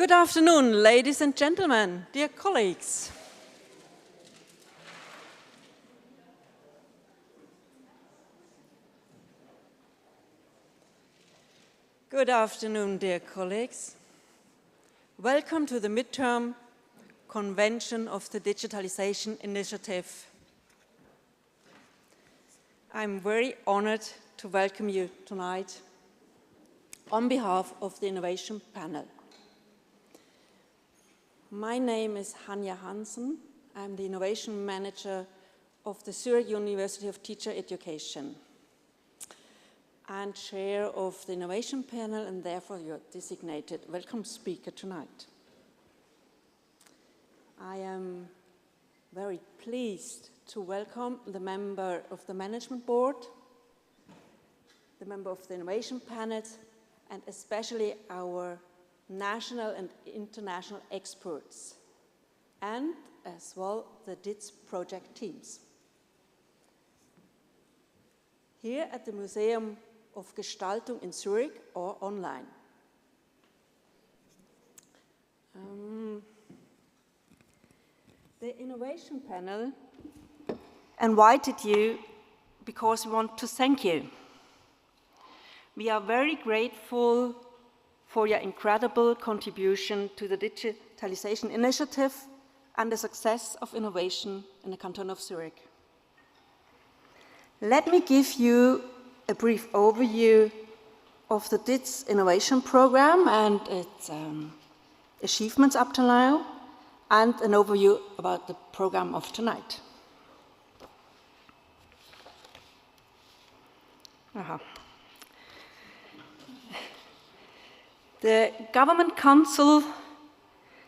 Good afternoon, ladies and gentlemen, dear colleagues. Good afternoon, dear colleagues. Welcome to the midterm convention of the Digitalization Initiative. I'm very honored to welcome you tonight on behalf of the Innovation Panel. My name is Hanja Hansen. I'm the Innovation Manager of the Zurich University of Teacher Education and Chair of the Innovation Panel, and therefore your designated welcome speaker tonight. I am very pleased to welcome the member of the Management Board, the member of the Innovation Panel, and especially our national and international experts, and as well the DIZH project teams. Here at the Museum of Gestaltung in Zurich or online. The Innovation Panel invited you because we want to thank you. We are very grateful for your incredible contribution to the Digitalization Initiative and the success of innovation in the canton of Zurich. Let me give you a brief overview of the DIZH Innovation Program and its achievements up to now, and an overview about the program of tonight. The Government Council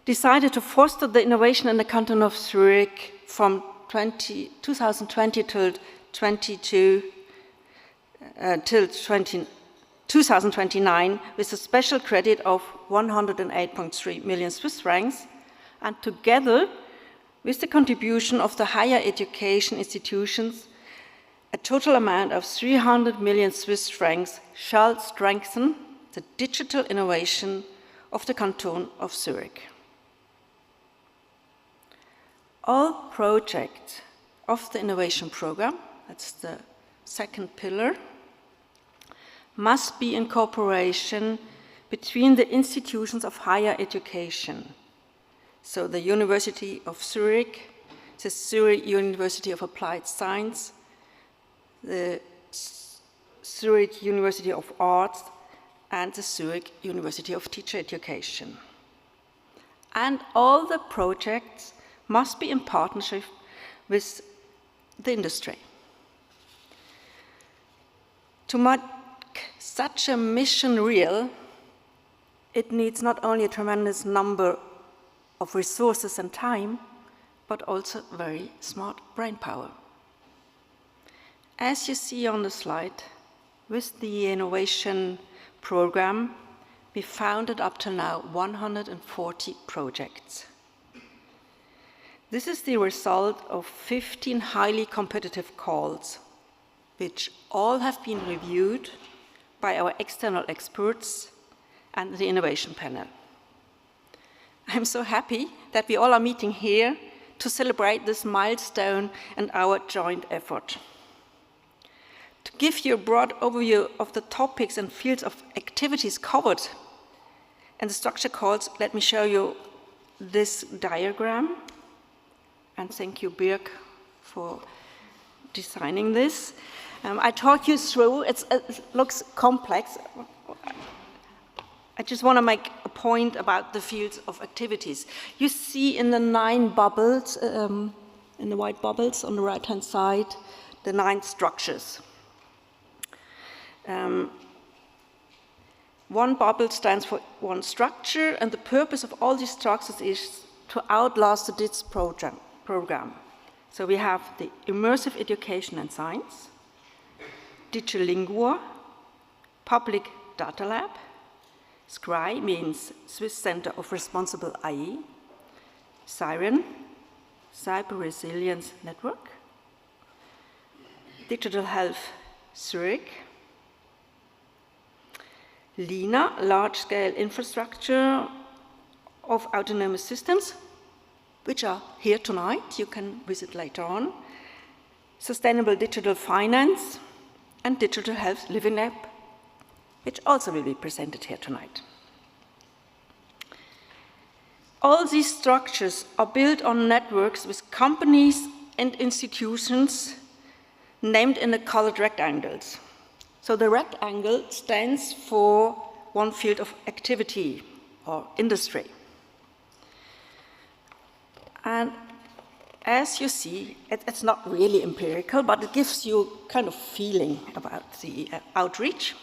decided to foster the innovation in the canton of Zurich from 2020 till 2029 with a special credit of 108.3 million Swiss francs, and together with the contribution of the higher education institutions, a total amount of 300 million Swiss francs shall strengthen the digital innovation of the canton of Zurich. All projects of the innovation program, that's the second pillar, must be in cooperation between the institutions of higher education. So the University of Zurich, the Zurich University of Applied Science, the Zurich University of Arts, and the Zurich University of Teacher Education. And all the projects must be in partnership with the industry. To make such a mission real, it needs not only a tremendous number of resources and time, but also very smart brain power. As you see on the slide, with the Innovation Program, we founded up to now 140 projects. This is the result of 15 highly competitive calls, which all have been reviewed by our external experts and the Innovation Panel. I'm so happy that we all are meeting here to celebrate this milestone and our joint effort. To give you a broad overview of the topics and fields of activities covered in the structure calls, let me show you this diagram. And thank you, Birk, for designing this. I talk you through, it looks complex. I just want to make a point about the fields of activities. You see in the 9 bubbles, in the white bubbles on the right-hand side, the 9 structures. One bubble stands for one structure, and the purpose of all these structures is to outlast the DIZH program. So we have the immersive education and science, Digital Lingua, Public Data Lab, SCRI means Swiss Center of Responsible AI, Siren, Cyber Resilience Network, Digital Health Zurich, LINA, Large Scale Infrastructure, of autonomous systems, which are here tonight, you can visit later on, sustainable digital finance, and digital health living app, which also will be presented here tonight. All these structures are built on networks with companies and institutions named in the colored rectangles. So the rectangle stands for one field of activity or industry. And as you see, it's not really empirical, but it gives you kind of feeling about the outreach.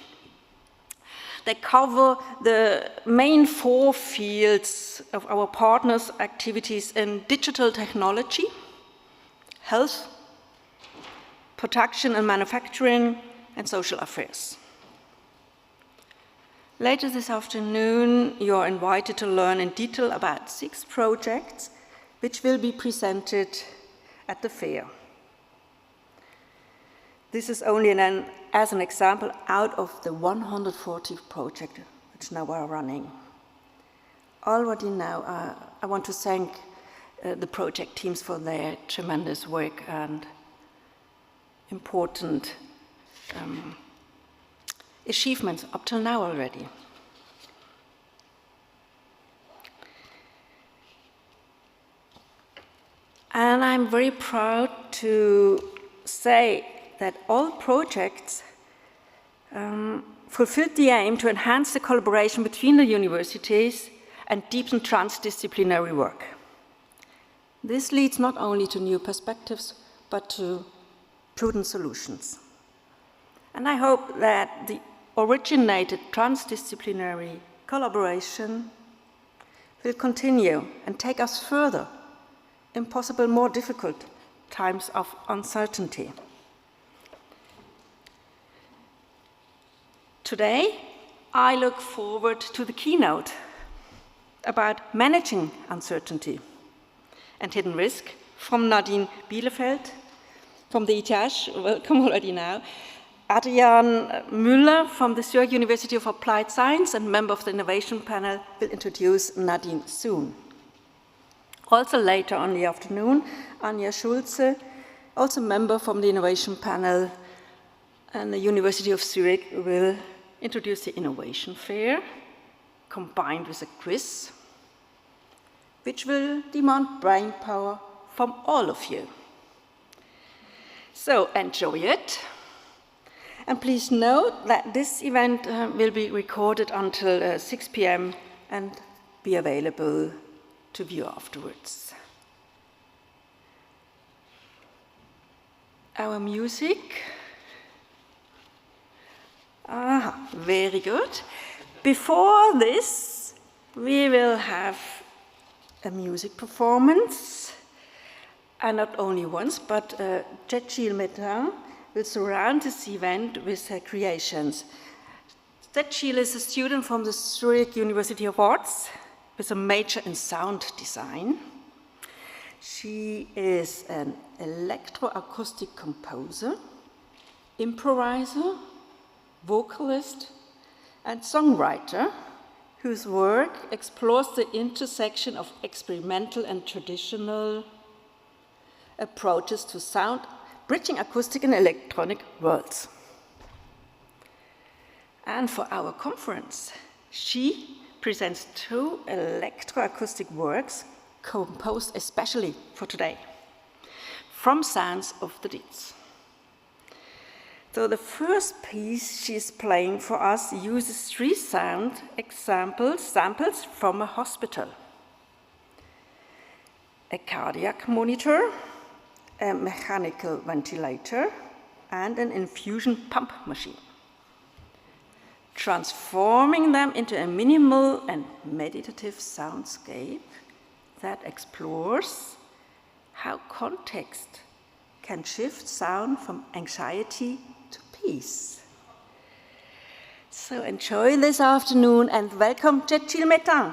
They cover the main 4 fields of our partners' activities in digital technology, health, production and manufacturing, and social affairs. Later this afternoon, you are invited to learn in detail about 6 projects which will be presented at the fair. This is only as an example out of the 140 projects which now are running. Already now, I want to thank the project teams for their tremendous work and important achievements up till now already. And I'm very proud to say that all projects fulfilled the aim to enhance the collaboration between the universities and deepen transdisciplinary work. This leads not only to new perspectives, but to prudent solutions. And I hope that the originated transdisciplinary collaboration will continue and take us further in possible more difficult times of uncertainty. Today, I look forward to the keynote about managing uncertainty and hidden risk from Nadine Bienefeldt from the DIZH, welcome already now, Adrian Müller from the Zurich University of Applied Science and member of the Innovation panel will introduce Nadine soon. Also later on the afternoon, Hanja Schulze, also member from the Innovation panel and the University of Zurich will introduce the Innovation Fair combined with a quiz, which will demand brain power from all of you. So enjoy it. And please note that this event will be recorded until 6 p.m. and be available to view afterwards. Our music. Very good. Before this, we will have a music performance, and not only once, but Seçil Metin will surround this event with her creations. Seçil is a student from the Zurich University of Arts with a major in sound design. She is an electroacoustic composer, improviser, vocalist, and songwriter whose work explores the intersection of experimental and traditional approaches to sound, bridging acoustic and electronic worlds. And for our conference, she presents 2 electroacoustic works composed especially for today, from Sounds of the DIZH. So the first piece she's playing for us uses 3 sound samples from a hospital: a cardiac monitor, a mechanical ventilator, and an infusion pump machine, transforming them into a minimal and meditative soundscape that explores how context can shift sound from anxiety to peace. So enjoy this afternoon and welcome Seçil Metin.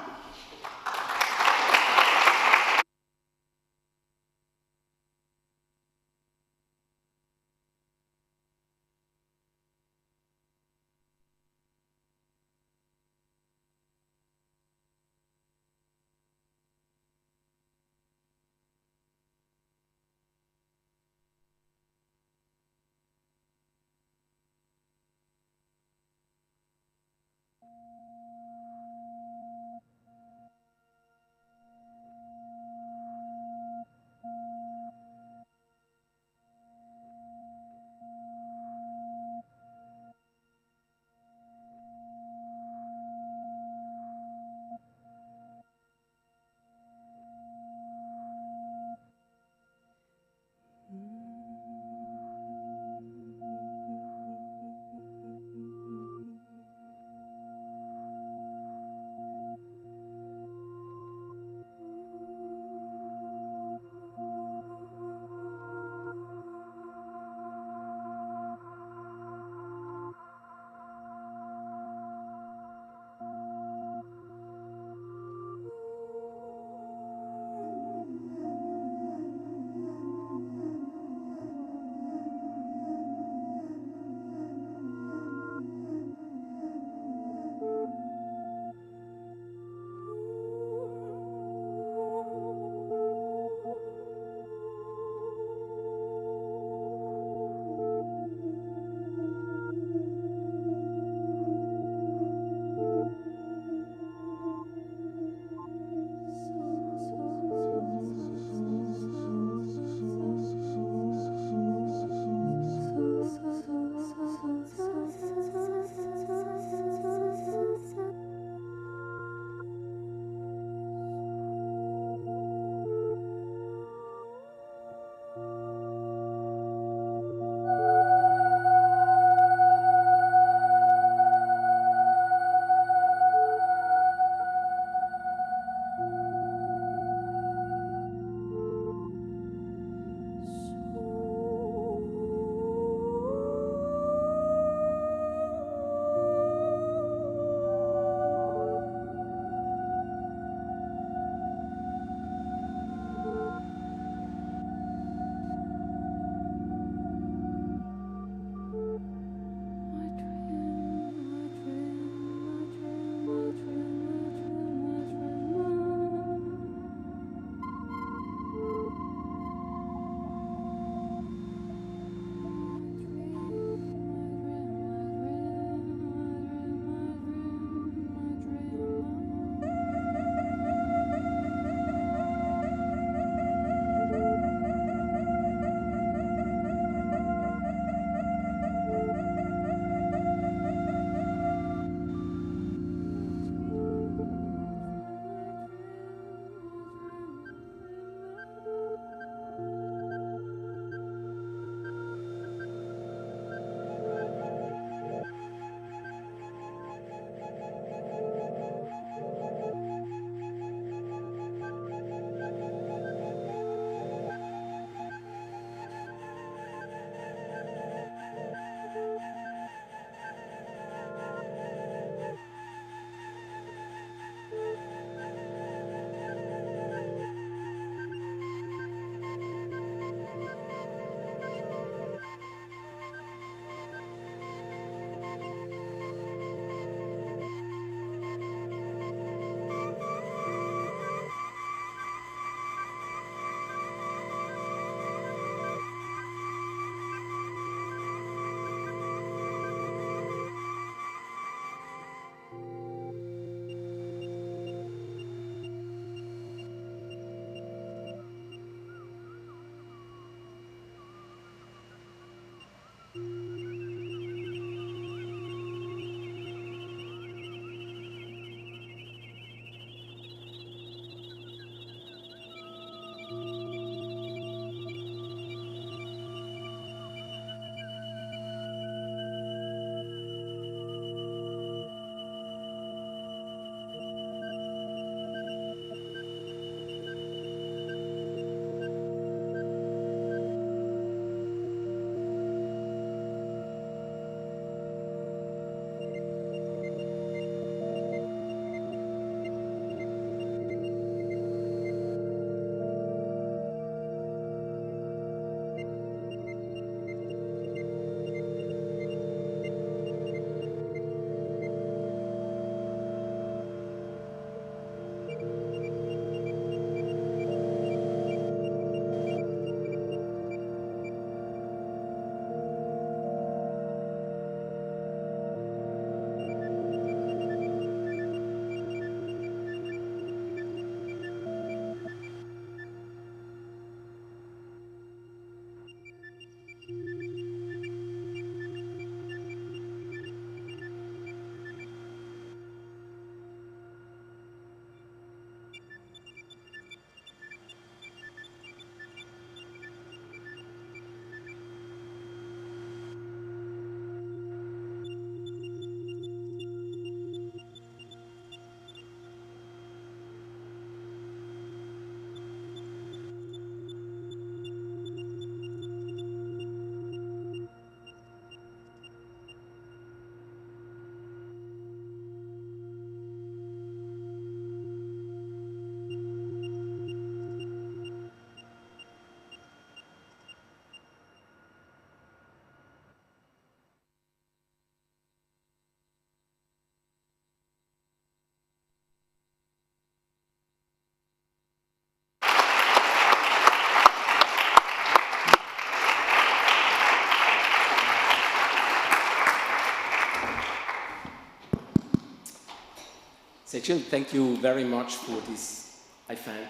Seçil, thank you very much for this, I found,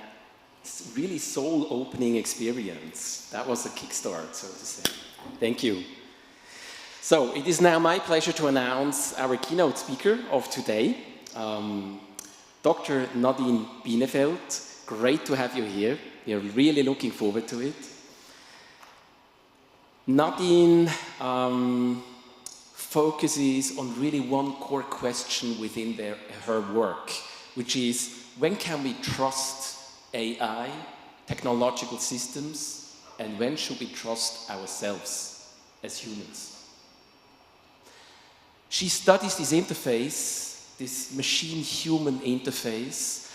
really soul-opening experience. That was a kickstart, so to say. Thank you. So, it is now my pleasure to announce our keynote speaker of today, Dr. Nadine Bienefeldt. Great to have you here. We are really looking forward to it. Nadine focuses on really one core question within her work, which is, when can we trust AI, technological systems, and when should we trust ourselves as humans? She studies this interface, this machine-human interface,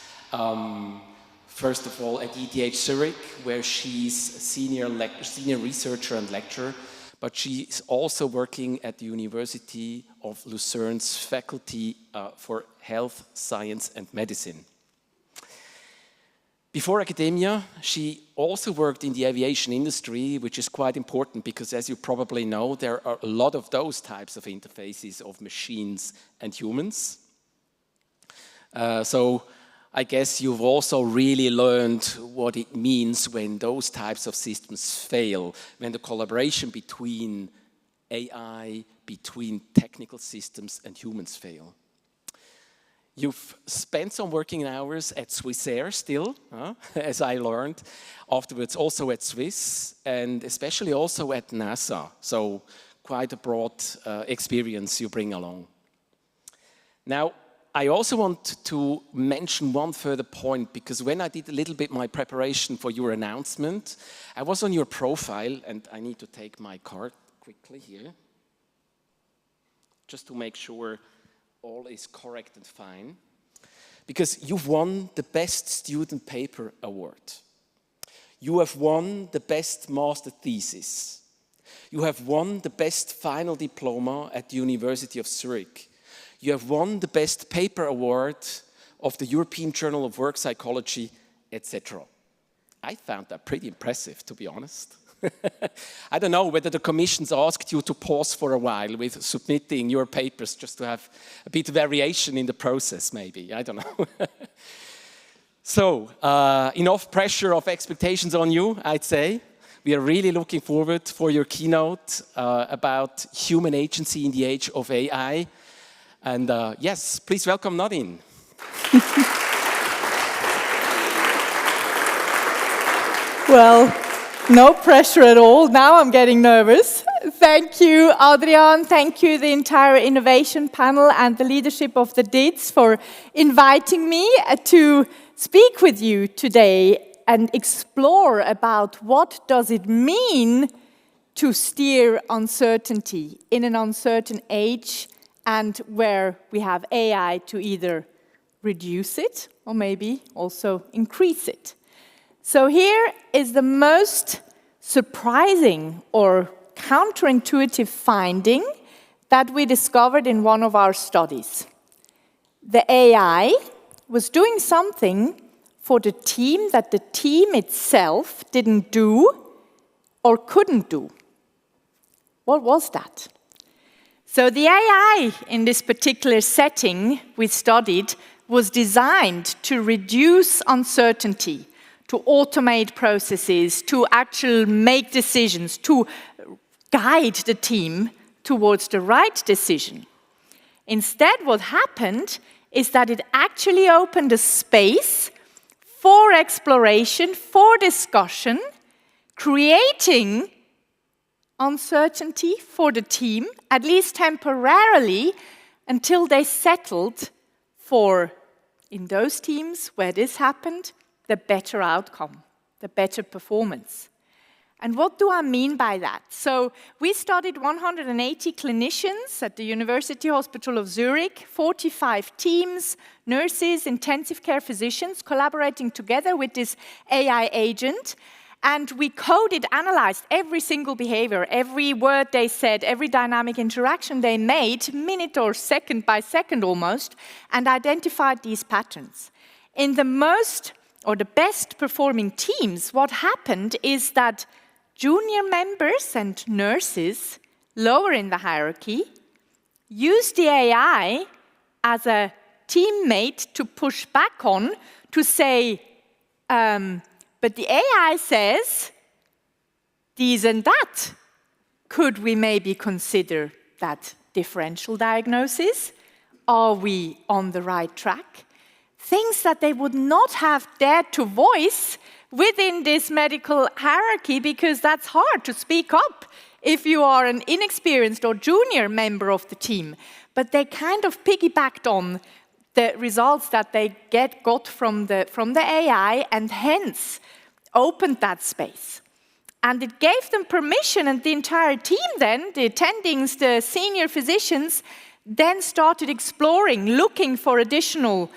first of all at DIZH Zurich, where she's a senior researcher and lecturer, but she's also working at the University of Lucerne's Faculty for Health, Science and Medicine. Before academia, she also worked in the aviation industry, which is quite important because, as you probably know, there are a lot of those types of interfaces of machines and humans. So I guess you've also really learned what it means when those types of systems fail, when the collaboration between AI, between technical systems and humans fail. You've spent some working hours at Swissair still, as I learned, afterwards also at Swiss, and especially also at NASA, so quite a broad experience you bring along. Now, I also want to mention one further point, because when I did a little bit my preparation for your announcement, I was on your profile, and I need to take my card quickly here, just to make sure all is correct and fine, because you've won the Best Student Paper Award. You have won the Best Master Thesis. You have won the Best Final Diploma at the University of Zurich. You have won the Best Paper Award of the European Journal of Work Psychology, etc. I found that pretty impressive, to be honest. I don't know whether the commissions asked you to pause for a while with submitting your papers just to have a bit of variation in the process, maybe. I don't know. So, enough pressure of expectations on you, I'd say. We are really looking forward for your keynote about human agency in the age of AI. And yes, please welcome Nadine. Well, no pressure at all. Now I'm getting nervous. Thank you, Adrian. Thank you, the entire innovation panel and the leadership of the DIZH for inviting me to speak with you today and explore about what does it mean to steer uncertainty in an uncertain age, and where we have AI to either reduce it or maybe also increase it. So here is the most surprising or counterintuitive finding that we discovered in one of our studies. The AI was doing something for the team that the team itself didn't do or couldn't do. What was that? So the AI in this particular setting we studied was designed to reduce uncertainty, to automate processes, to actually make decisions, to guide the team towards the right decision. Instead, what happened is that it actually opened a space for exploration, for discussion, creating uncertainty for the team, at least temporarily, until they settled for, in those teams where this happened, the better outcome, the better performance. And what do I mean by that? So we studied 180 clinicians at the University Hospital of Zurich, 45 teams, nurses, intensive care physicians, collaborating together with this AI agent. And we coded, analyzed every single behavior, every word they said, every dynamic interaction they made, minute or second by second almost, and identified these patterns. In the most or the best performing teams, what happened is that junior members and nurses, lower in the hierarchy, used the AI as a teammate to push back on, to say, but the AI says these and that. Could we maybe consider that differential diagnosis? Are we on the right track? Things that they would not have dared to voice within this medical hierarchy, because that's hard to speak up if you are an inexperienced or junior member of the team. But they kind of piggybacked on the results that they got from the AI, and hence opened that space. And it gave them permission, and the entire team then, the attendings, the senior physicians, then started exploring, looking for additional,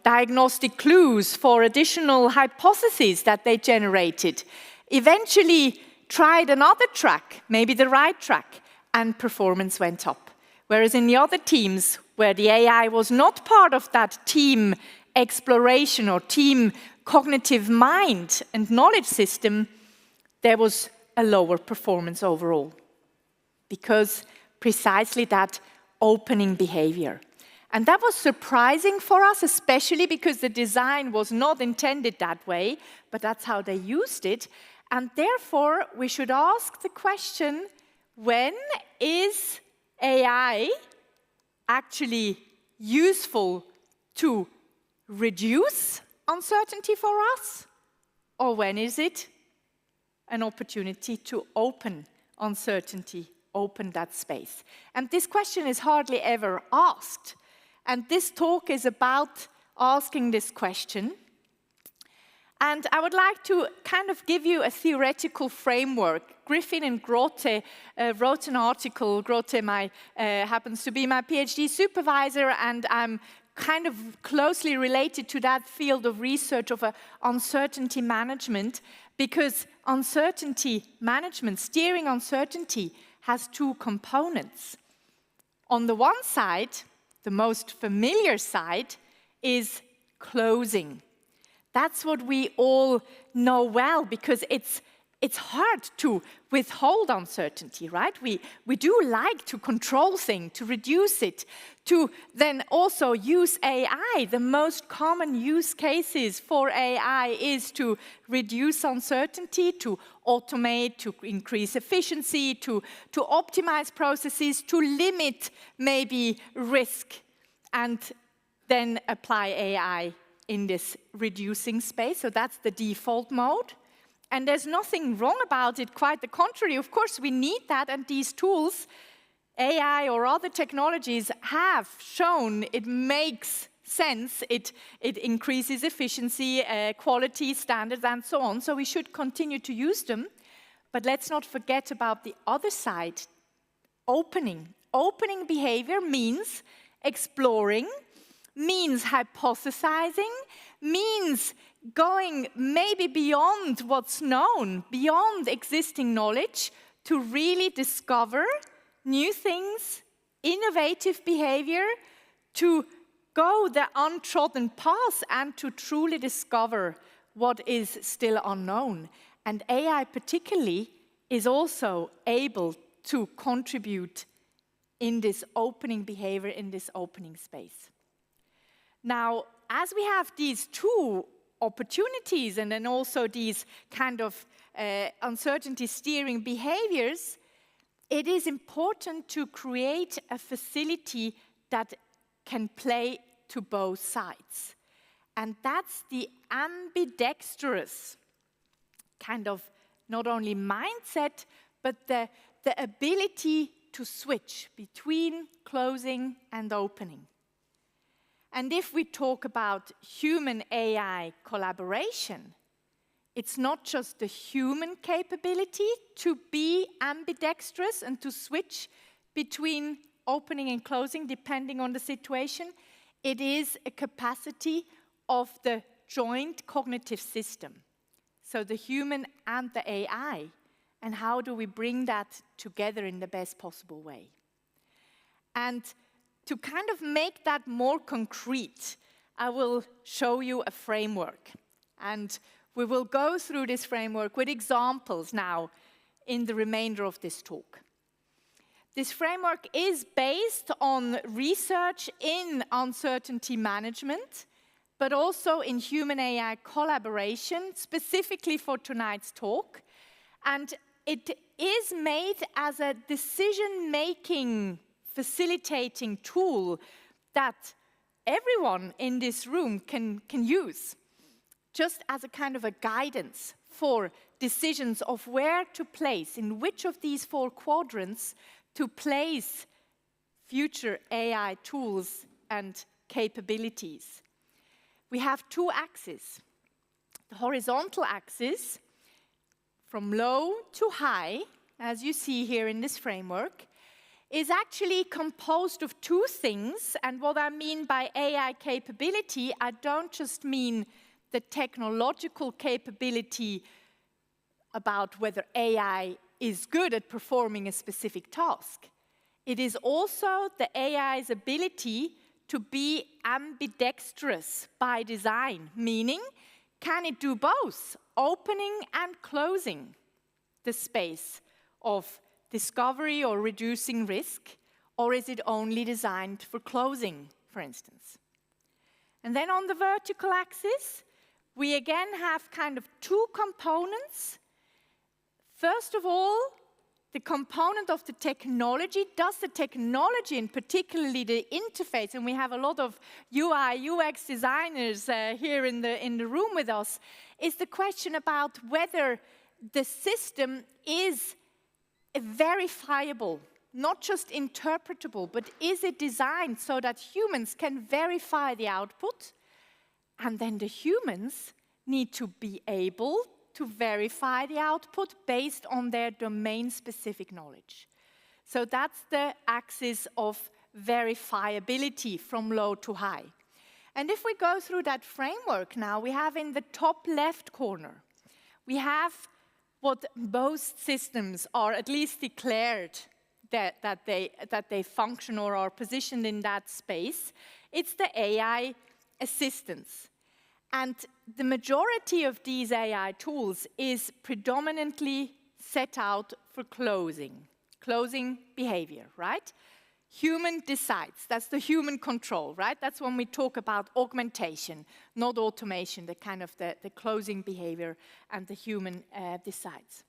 diagnostic clues, for additional hypotheses that they generated. Eventually tried another track, maybe the right track, and performance went up. Whereas in the other teams, where the AI was not part of that team exploration or team cognitive mind and knowledge system, there was a lower performance overall, because precisely that opening behavior. And that was surprising for us, especially because the design was not intended that way, but that's how they used it. And therefore, we should ask the question, when is AI actually useful to reduce uncertainty for us? Or when is it an opportunity to open uncertainty, open that space? And this question is hardly ever asked. And this talk is about asking this question. And I would like to kind of give you a theoretical framework. Griffin and Grote wrote an article. Grote happens to be my PhD supervisor, and I'm kind of closely related to that field of research of uncertainty management, because uncertainty management, steering uncertainty, has two components. On the one side, the most familiar side, is closing. That's what we all know well, because it's hard to withhold uncertainty, right? We do like to control things, to reduce it, to then also use AI. The most common use cases for AI is to reduce uncertainty, to automate, to increase efficiency, to optimize processes, to limit maybe risk, and then apply AI in this reducing space. So that's the default mode. And there's nothing wrong about it, quite the contrary. Of course, we need that, and these tools, AI or other technologies, have shown it makes sense. It increases efficiency, quality standards, and so on. So we should continue to use them. But let's not forget about the other side, opening. Opening behavior means exploring, means hypothesizing, means going maybe beyond what's known, beyond existing knowledge, to really discover new things, innovative behavior, to go the untrodden path and to truly discover what is still unknown. And AI particularly is also able to contribute in this opening behavior, in this opening space. Now, as we have these two opportunities and then also these kind of uncertainty steering behaviors, it is important to create a facility that can play to both sides. And that's the ambidextrous kind of not only mindset, but the ability to switch between closing and opening. And if we talk about human-AI collaboration, it's not just the human capability to be ambidextrous and to switch between opening and closing depending on the situation. It is a capacity of the joint cognitive system. So the human and the AI. And how do we bring that together in the best possible way? And to kind of make that more concrete, I will show you a framework. And we will go through this framework with examples now in the remainder of this talk. This framework is based on research in uncertainty management, but also in human-AI collaboration, specifically for tonight's talk. And it is made as a decision-making, facilitating tool that everyone in this room can use, just as a kind of a guidance for decisions of where to place, in which of these 4 quadrants to place future AI tools and capabilities. We have 2 axes. The horizontal axis, from low to high, as you see here in this framework, is actually composed of 2 things. And what I mean by AI capability, I don't just mean the technological capability about whether AI is good at performing a specific task. It is also the AI's ability to be ambidextrous by design, meaning can it do both, opening and closing the space of discovery or reducing risk, or is it only designed for closing, for instance? And then on the vertical axis, we again have kind of 2 components. First of all, the component of the technology. Does the technology, and particularly the interface, and we have a lot of UI, UX designers here in the room with us, is the question about whether the system is verifiable, not just interpretable, but is it designed so that humans can verify the output, and then the humans need to be able to verify the output based on their domain-specific knowledge. So that's the axis of verifiability from low to high. And if we go through that framework now, we have in the top left corner, we have what most systems are at least declared that they function or are positioned in that space. It's the AI assistance. And the majority of these AI tools is predominantly set out for closing behavior, right? Human decides, that's the human control, right? That's when we talk about augmentation, not automation, the kind of the closing behavior and the human decides.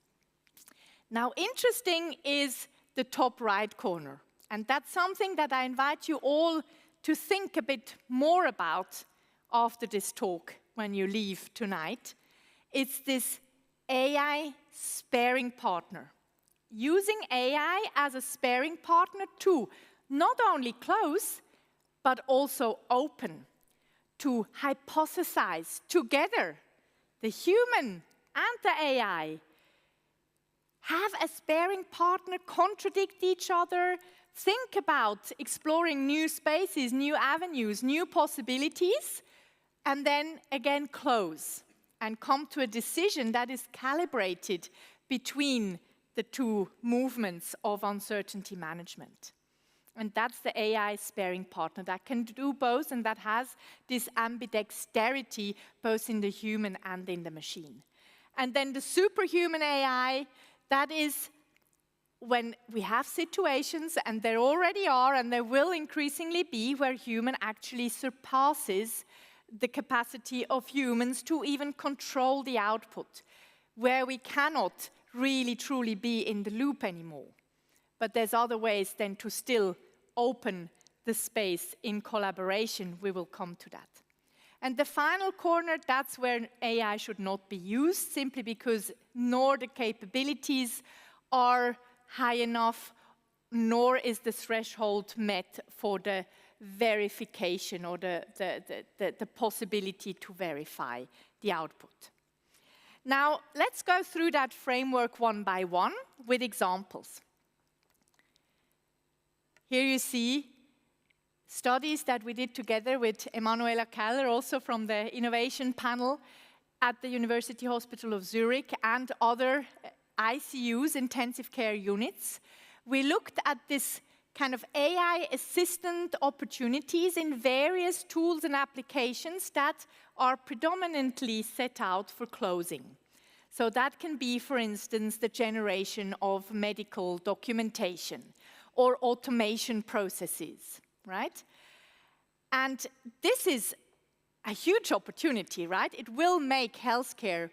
Now, interesting is the top right corner. And that's something that I invite you all to think a bit more about after this talk when you leave tonight. It's this AI sparing partner. Using AI as a sparing partner to not only close, but also open, to hypothesize together, the human and the AI, have a sparing partner, contradict each other, think about exploring new spaces, new avenues, new possibilities, and then again close and come to a decision that is calibrated between the 2 movements of uncertainty management. And that's the AI sparing partner that can do both and that has this ambidexterity both in the human and in the machine. And then the superhuman AI, that is when we have situations, and there already are and there will increasingly be, where human actually surpasses the capacity of humans to even control the output, where we cannot really truly be in the loop anymore. But there's other ways then to still open the space in collaboration. We will come to that. And the final corner, that's where AI should not be used, simply because nor the capabilities are high enough, nor is the threshold met for the verification or the possibility to verify the output. Now, let's go through that framework one by one with examples. Here you see studies that we did together with Emanuela Keller, also from the Innovation panel at the University Hospital of Zurich and other ICUs, intensive care units. We looked at this kind of AI assistant opportunities in various tools and applications that are predominantly set out for closing. So that can be, for instance, the generation of medical documentation, or automation processes, right? And this is a huge opportunity, right? It will make healthcare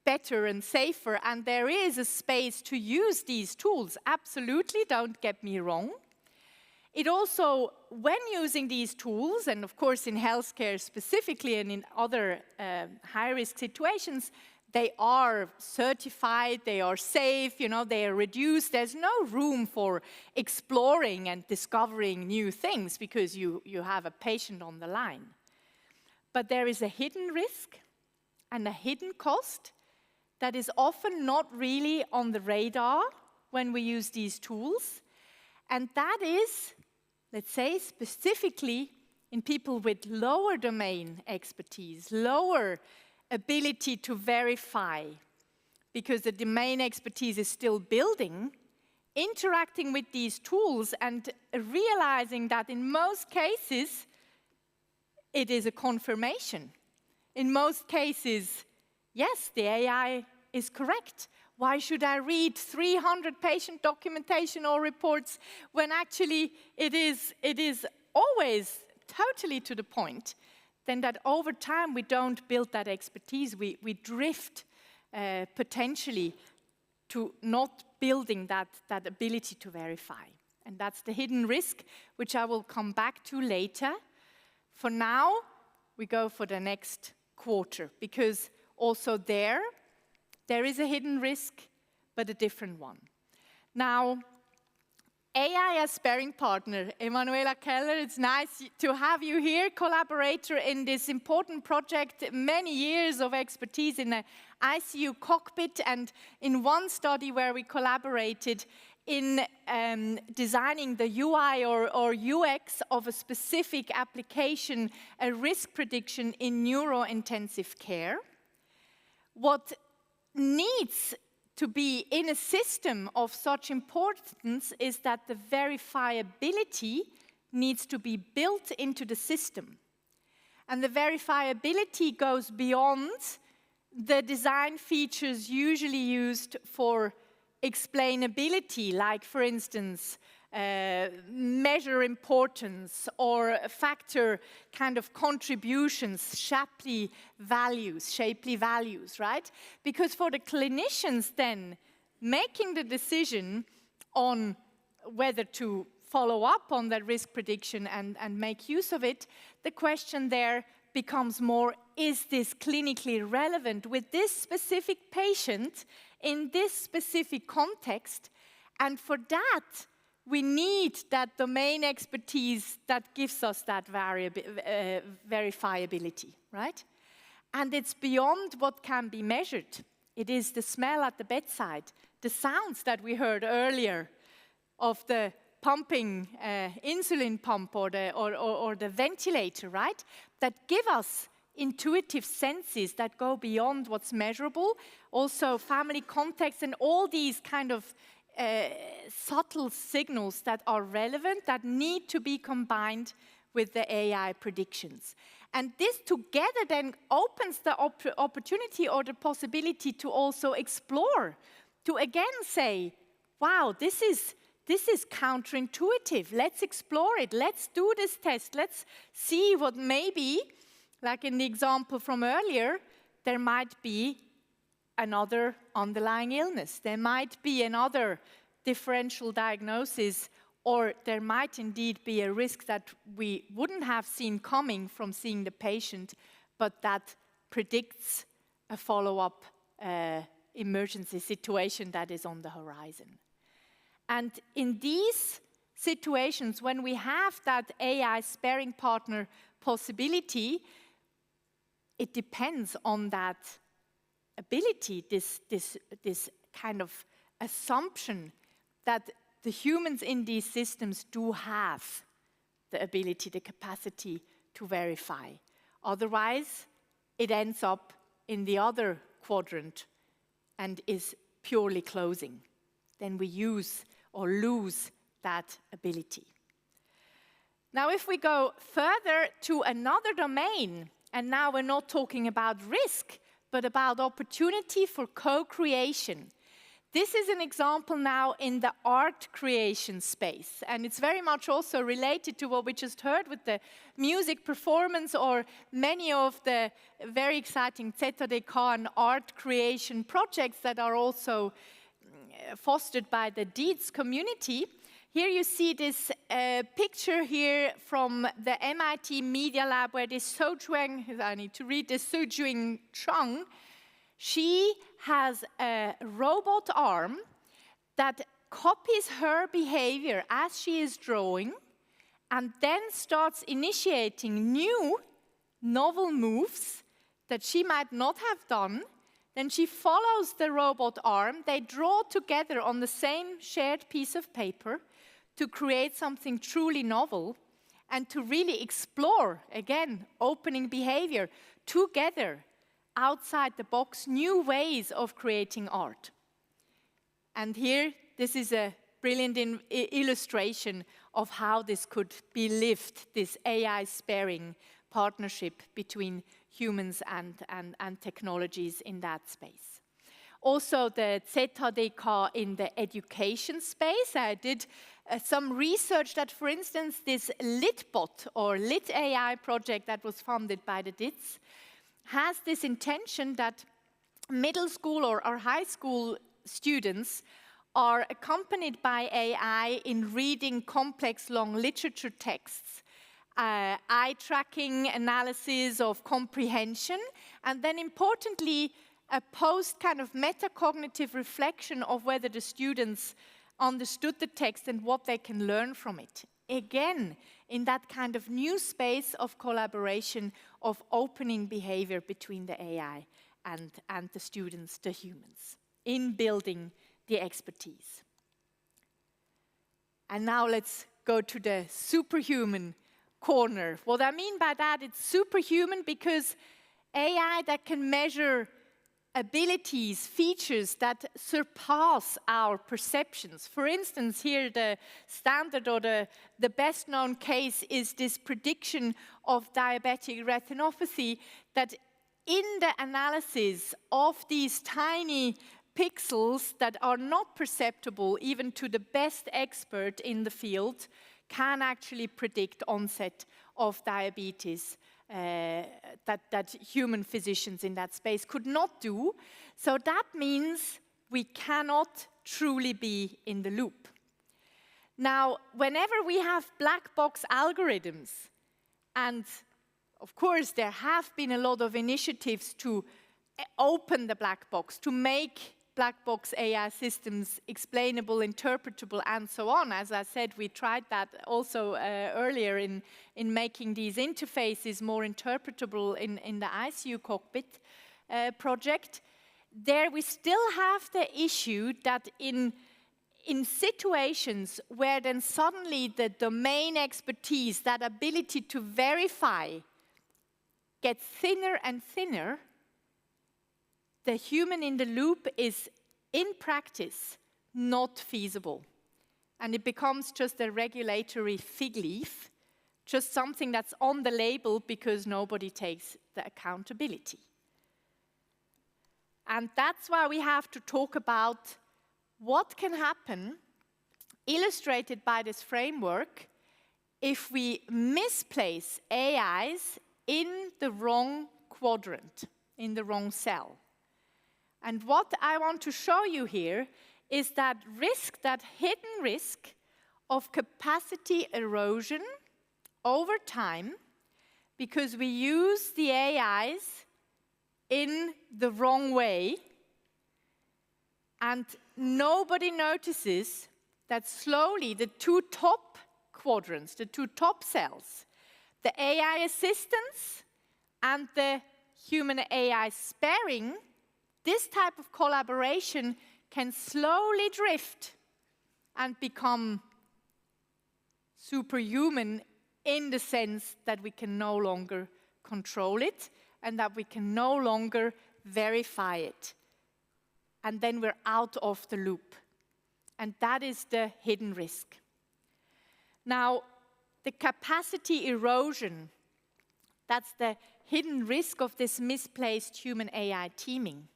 better and safer, and there is a space to use these tools, absolutely, don't get me wrong. It also, when using these tools, and of course in healthcare specifically and in other high-risk situations, they are certified, they are safe, you know, they are reduced. There's no room for exploring and discovering new things because you have a patient on the line. But there is a hidden risk and a hidden cost that is often not really on the radar when we use these tools. And that is, let's say, specifically in people with lower domain expertise, lower ability to verify, because the domain expertise is still building, interacting with these tools and realizing that in most cases, it is a confirmation. In most cases, yes, the AI is correct. Why should I read 300 patient documentation or reports when actually it is always totally to the point? Then that over time we don't build that expertise, we drift potentially to not building that ability to verify. And that's the hidden risk, which I will come back to later. For now, we go for the next quarter, because also there is a hidden risk, but a different one. Now, AI as sparring partner, Emanuela Keller, it's nice to have you here, collaborator in this important project, many years of expertise in the ICU cockpit, and in one study where we collaborated in designing the UI or UX of a specific application, a risk prediction in neurointensive care. What needs to be in a system of such importance is that the verifiability needs to be built into the system. And the verifiability goes beyond the design features usually used for explainability, like, for instance, measure importance or factor kind of contributions, shapely values, right? Because for the clinicians then, making the decision on whether to follow up on that risk prediction and make use of it, the question there becomes more, is this clinically relevant with this specific patient in this specific context? And for that, we need that domain expertise that gives us that verifiability, right? And it's beyond what can be measured. It is the smell at the bedside, the sounds that we heard earlier of the pumping insulin pump or the ventilator, right? That give us intuitive senses that go beyond what's measurable. Also family context and all these kind of subtle signals that are relevant, that need to be combined with the AI predictions. And this together then opens the opportunity or the possibility to also explore, to again say, wow, this is counterintuitive. Let's explore it. Let's do this test. Let's see what maybe, like in the example from earlier, there might be another underlying illness. There might be another differential diagnosis, or there might indeed be a risk that we wouldn't have seen coming from seeing the patient, but that predicts a follow-up emergency situation that is on the horizon. And in these situations, when we have that AI sparring partner possibility, it depends on that ability, this kind of assumption that the humans in these systems do have the ability, the capacity to verify. Otherwise, it ends up in the other quadrant and is purely closing. Then we use or lose that ability. Now, if we go further to another domain, and now we're not talking about risk, but about opportunity for co-creation, This is an example now in the art creation space, and it's very much also related to what we just heard with the music performance or many of the very exciting ZHAW and art creation projects that are also fostered by the DIZH community. Here you see this picture here from the MIT Media Lab where this I need to read this Sujing Chang. She has a robot arm that copies her behavior as she is drawing and then starts initiating new, novel moves that she might not have done. Then she follows the robot arm. They draw together on the same shared piece of paper to create something truly novel and to really explore, again, opening behavior together, outside the box, new ways of creating art. And here, this is a brilliant illustration of how this could be lived, this AI-sparing partnership between humans and technologies in that space. Also, the ZHAW in the education space. I did some research that, for instance, this LitBot or Lit AI project that was funded by the DIZH has this intention that middle school or high school students are accompanied by AI in reading complex long literature texts, eye tracking, analysis of comprehension, and then importantly, a post kind of metacognitive reflection of whether the students understood the text and what they can learn from it. Again, in that kind of new space of collaboration, of opening behavior between the AI and the students, the humans, in building the expertise. And now let's go to the superhuman corner. What I mean by that, it's superhuman because AI that can measure abilities, features that surpass our perceptions. For instance, here the standard or the best known case is this prediction of diabetic retinopathy, that in the analysis of these tiny pixels that are not perceptible even to the best expert in the field can actually predict onset of diabetes that human physicians in that space could not do. So that means we cannot truly be in the loop. Now, whenever we have black box algorithms, and of course there have been a lot of initiatives to open the black box, to make black box AI systems explainable, interpretable, and so on. As I said, we tried that also earlier in making these interfaces more interpretable in the ICU cockpit project. There we still have the issue that in situations where then suddenly the domain expertise, that ability to verify, gets thinner and thinner, the human in the loop is, in practice, not feasible. And it becomes just a regulatory fig leaf, just something that's on the label because nobody takes the accountability. And that's why we have to talk about what can happen, illustrated by this framework, if we misplace AIs in the wrong quadrant, in the wrong cell. And what I want to show you here is that risk, that hidden risk of capacity erosion over time because we use the AIs in the wrong way, and nobody notices that slowly the two top quadrants, the two top cells, the AI assistance and the human AI sparing, this type of collaboration can slowly drift and become superhuman in the sense that we can no longer control it and that we can no longer verify it. And then we're out of the loop. And that is the hidden risk. Now, the capacity erosion, that's the hidden risk of this misplaced human AI teaming.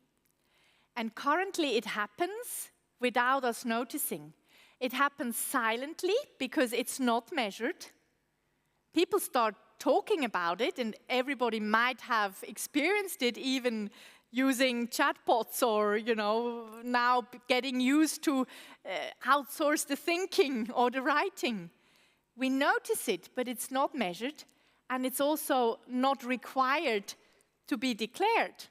And currently it happens without us noticing. It happens silently because it's not measured. People start talking about it, and everybody might have experienced it even using chatbots or, now getting used to outsource the thinking or the writing. We notice it, but it's not measured, and it's also not required to be declared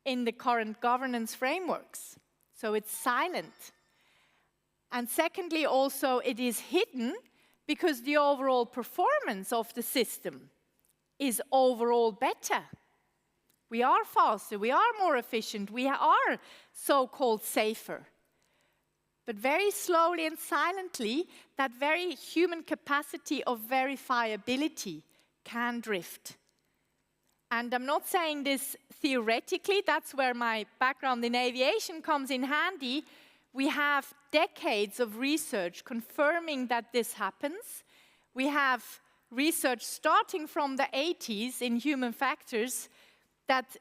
in the current governance frameworks. So it's silent. And secondly, also, it is hidden because the overall performance of the system is overall better. We are faster, we are more efficient, we are so-called safer. But very slowly and silently, that very human capacity of verifiability can drift. And I'm not saying this theoretically, that's where my background in aviation comes in handy. We have decades of research confirming that this happens. We have research starting from the 80s in human factors that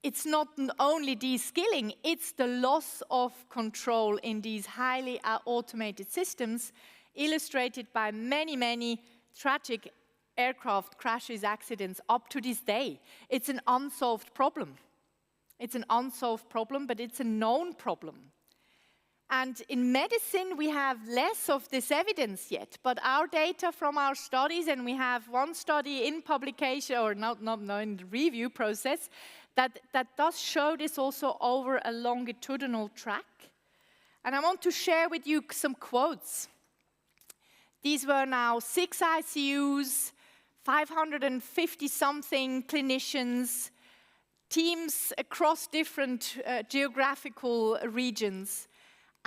it's not only de-skilling, it's the loss of control in these highly automated systems, illustrated by many, many tragic aircraft crashes, accidents up to this day. It's an unsolved problem. It's an unsolved problem, but it's a known problem. And in medicine, we have less of this evidence yet, but our data from our studies, and we have one study in publication, or not in the review process, that does show this also over a longitudinal track. And I want to share with you some quotes. These were now 6 ICUs, 550-something clinicians, teams across different geographical regions,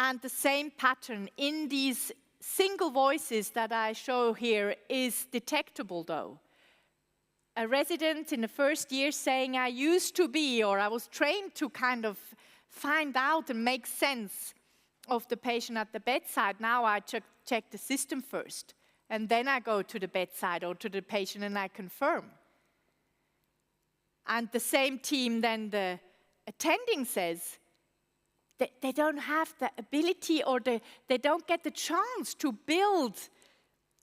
and the same pattern in these single voices that I show here is detectable, though. A resident in the first year saying, I used to be, or I was trained to kind of find out and make sense of the patient at the bedside. Now I check the system first, and then I go to the bedside or to the patient and I confirm. And the same team, then the attending says, they don't have the ability, or they don't get the chance to build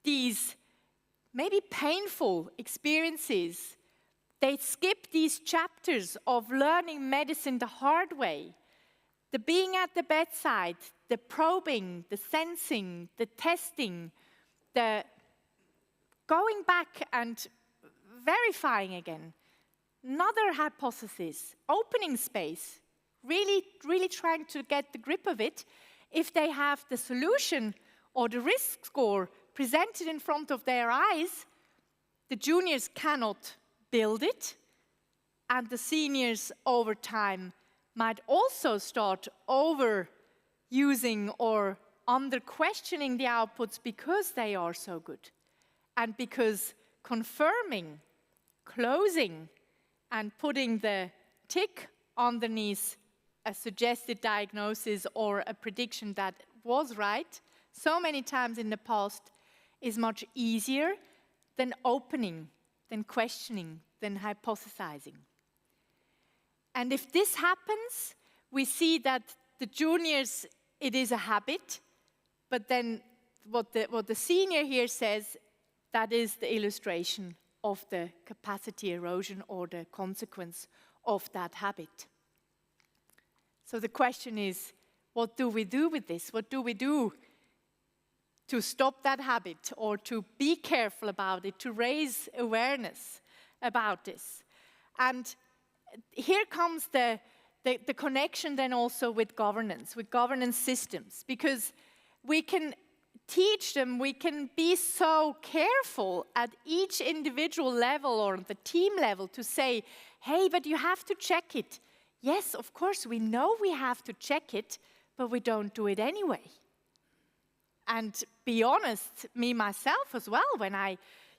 these maybe painful experiences. They skip these chapters of learning medicine the hard way. The being at the bedside, the probing, the sensing, the testing, the going back and verifying again. Another hypothesis, opening space. Really trying to get the grip of it. If they have the solution or the risk score presented in front of their eyes, the juniors cannot build it, and the seniors over time might also start overusing or under-questioning the outputs because they are so good, and because confirming, closing, and putting the tick underneath a suggested diagnosis or a prediction that was right so many times in the past is much easier than opening, than questioning, than hypothesizing. And if this happens, we see that the juniors, it is a habit, but then what the senior here says, that is the illustration of the capacity erosion or the consequence of that habit. So the question is, what do we do with this? What do we do to stop that habit, or to be careful about it, to raise awareness about this? And here comes the connection then also with governance systems, because we can teach them, we can be so careful at each individual level or the team level to say, hey, but you have to check it. Yes, of course, we know we have to check it, but we don't do it anyway. And be honest, me myself as well, when I,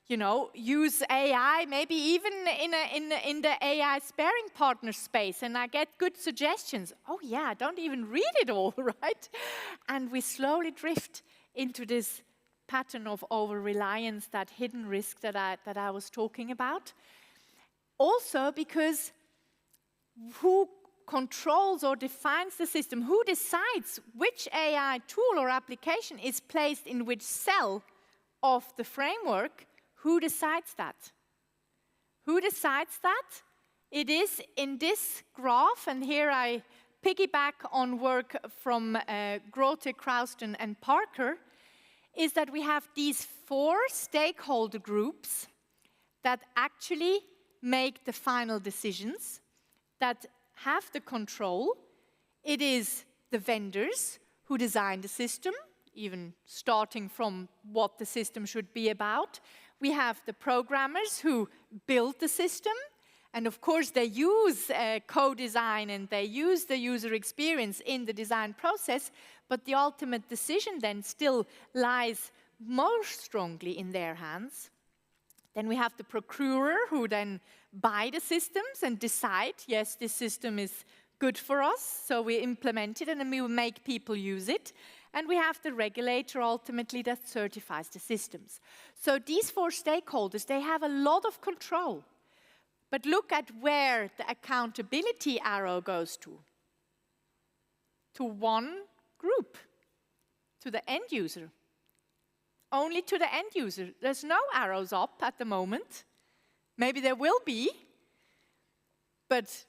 use AI, maybe even in the AI sparing partner space, and I get good suggestions. Oh yeah, I don't even read it all, right? And we slowly drift into this pattern of over-reliance, that hidden risk that I was talking about. Also because who controls or defines the system? Who decides which AI tool or application is placed in which cell of the framework? Who decides that? Who decides that? It is in this graph, and here I piggyback on work from Grote, Crouston, and Parker, is that we have these 4 stakeholder groups that actually make the final decisions, that have the control. It is the vendors who design the system, even starting from what the system should be about. We have the programmers who build the system, and of course they use co-design and they use the user experience in the design process, but the ultimate decision then still lies most strongly in their hands. Then we have the procurer who then buy the systems and decide, yes, this system is good for us, so we implement it and then we will make people use it. And we have the regulator ultimately that certifies the systems. So these 4 stakeholders, they have a lot of control. But look at where the accountability arrow goes to. To one group, to the end user. Only to the end user. There's no arrows up at the moment. Maybe there will be, but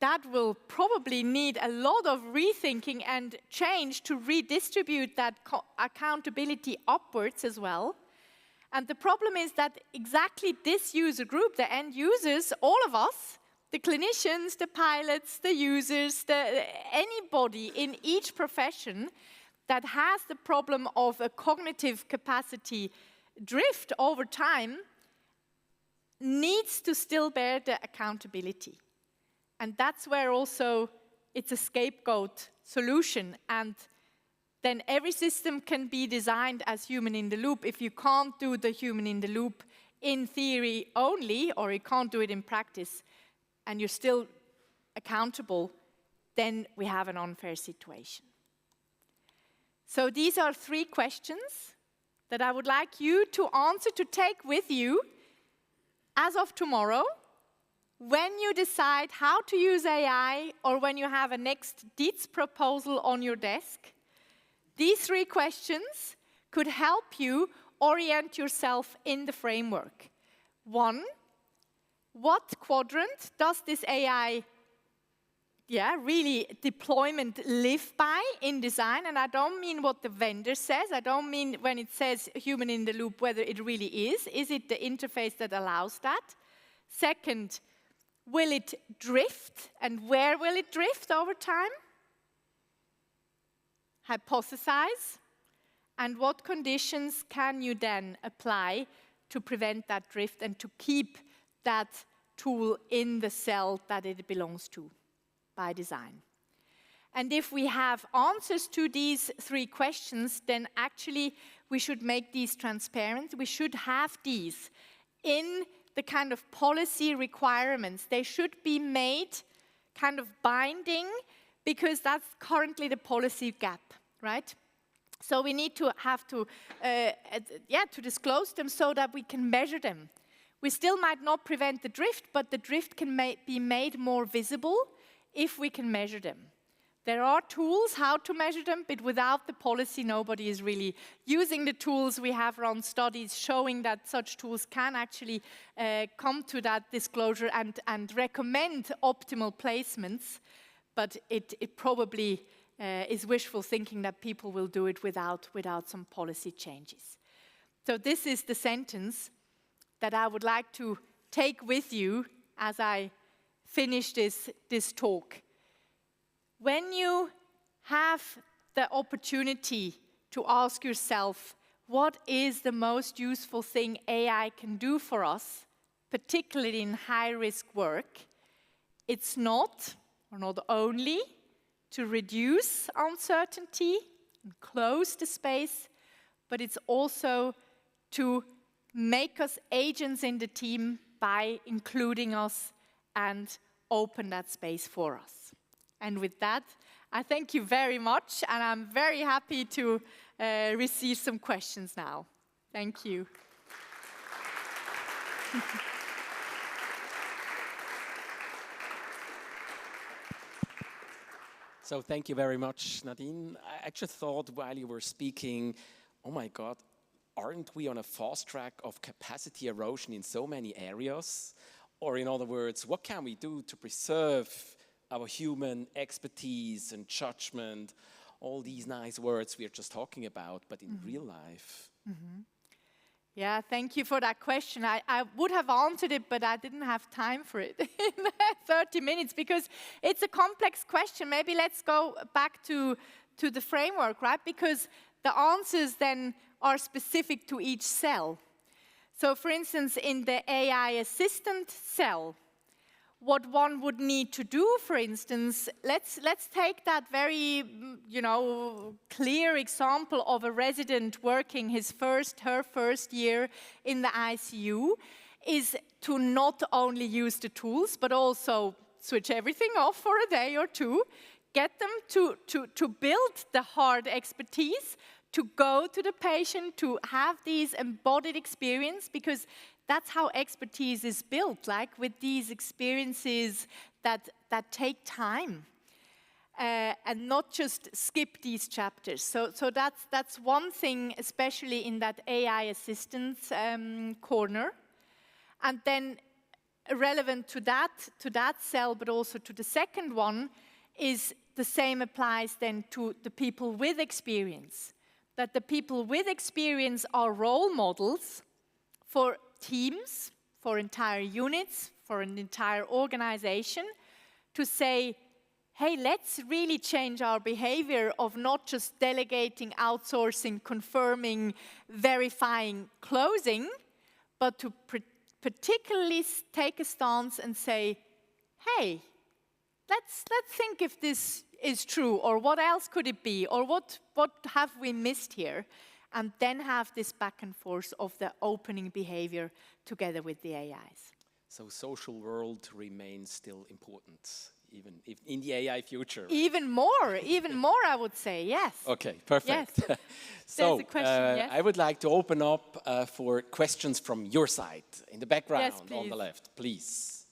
that will probably need a lot of rethinking and change to redistribute that accountability upwards as well. And the problem is that exactly this user group, the end users, all of us, the clinicians, the pilots, the users, anybody in each profession that has the problem of a cognitive capacity drift over time needs to still bear the accountability. And that's where also it's a scapegoat solution. And then every system can be designed as human in the loop. If you can't do the human in the loop in theory only, or you can't do it in practice, and you're still accountable, then we have an unfair situation. So these are 3 questions that I would like you to answer, to take with you as of tomorrow, when you decide how to use AI, or when you have a next DIZH proposal on your desk. These 3 questions could help you orient yourself in the framework. 1, what quadrant does this AI really deployment live by in design? And I don't mean what the vendor says. I don't mean when it says human in the loop, whether it really is. Is it the interface that allows that? Second, will it drift? And where will it drift over time? Hypothesize. And what conditions can you then apply to prevent that drift and to keep that tool in the cell that it belongs to by design? And if we have answers to these 3 questions, then actually we should make these transparent. We should have these in the kind of policy requirements. They should be made kind of binding, because that's currently the policy gap, right? So we need to have to disclose them so that we can measure them. We still might not prevent the drift, but the drift can be made more visible if we can measure them. There are tools how to measure them, but without the policy, nobody is really using the tools. We have run studies showing that such tools can actually come to that disclosure and recommend optimal placements, but it probably is wishful thinking that people will do it without some policy changes. So this is the sentence that I would like to take with you as I finish this talk. When you have the opportunity to ask yourself, what is the most useful thing AI can do for us, particularly in high-risk work, it's not, or not only, to reduce uncertainty and close the space, but it's also to make us agents in the team by including us and open that space for us. And with that, I thank you very much, and I'm very happy to receive some questions now. Thank you. So thank you very much, Nadine. I just thought while you were speaking, oh my God, aren't we on a fast track of capacity erosion in so many areas? Or in other words, what can we do to preserve our human expertise and judgment, all these nice words we are just talking about, but in real life? Yeah, thank you for that question. I would have answered it, but I didn't have time for it in 30 minutes because it's a complex question. Maybe let's go back to the framework, right? Because the answers then are specific to each cell. So for instance, in the AI assistant cell, what one would need to do, for instance, let's take that very, clear example of a resident working her first year in the ICU, is to not only use the tools, but also switch everything off for a day or two, get them to build the hard expertise, to go to the patient, to have these embodied experience, because that's how expertise is built, like with these experiences that take time, and not just skip these chapters. So that's one thing, especially in that AI assistance corner. And then relevant to that cell, but also to the second one, is the same applies then to the people with experience. That the people with experience are role models for teams, for entire units, for an entire organization, to say, hey, let's really change our behavior of not just delegating, outsourcing, confirming, verifying, closing, but to particularly take a stance and say, hey, let's think if this is true, or what else could it be, or what have we missed here? And then have this back and forth of the opening behavior together with the AIs. So social world remains still important, even if in the AI future. Right? Even more, I would say, yes. Okay, perfect. Yes. So There's a question, yes? I would like to open up for questions from your side, in the background on the left, please.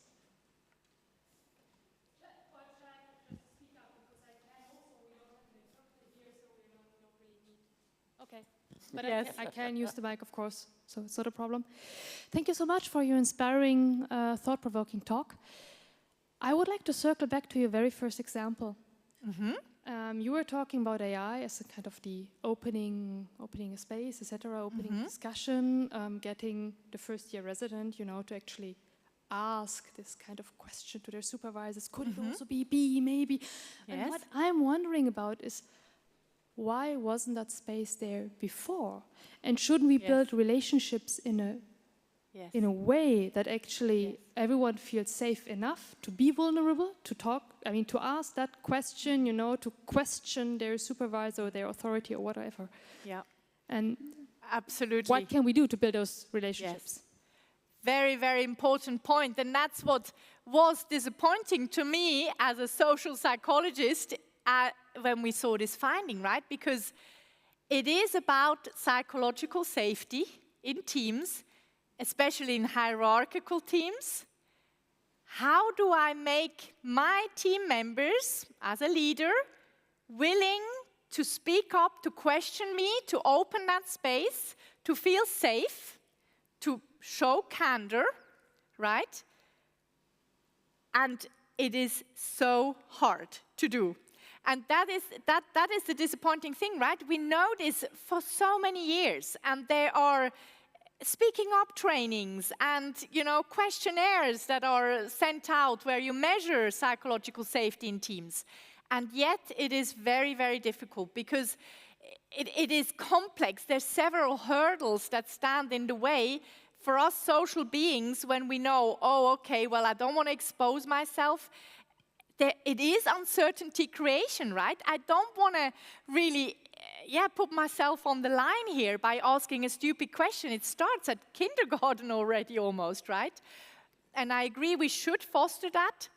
Okay, but yes. I can use the mic, of course, so it's not a problem. Thank you so much for your inspiring, thought-provoking talk. I would like to circle back to your very first example. You were talking about AI as a kind of the opening a space, etc., opening discussion, getting the first-year resident, to actually ask this kind of question to their supervisors. Could it also be B, maybe? Yes. And what I'm wondering about is, why wasn't that space there before? And shouldn't we build relationships in a way that actually everyone feels safe enough to be vulnerable, to talk, to ask that question, to question their supervisor or their authority or whatever? Yeah. And absolutely, what can we do to build those relationships? Yes. Very, very important point. And that's what was disappointing to me as a social psychologist when we saw this finding, right? Because it is about psychological safety in teams, especially in hierarchical teams. How do I make my team members, as a leader, willing to speak up, to question me, to open that space, to feel safe, to show candor, right? And it is so hard to do. And that is the disappointing thing, right? We know this for so many years, and there are speaking up trainings and, questionnaires that are sent out where you measure psychological safety in teams. And yet it is very, very difficult because it is complex. There's several hurdles that stand in the way for us social beings when we know, oh, okay, well, I don't want to expose myself. It is uncertainty creation, right? I don't want to really, put myself on the line here by asking a stupid question. It starts at kindergarten already almost, right? And I agree we should foster that.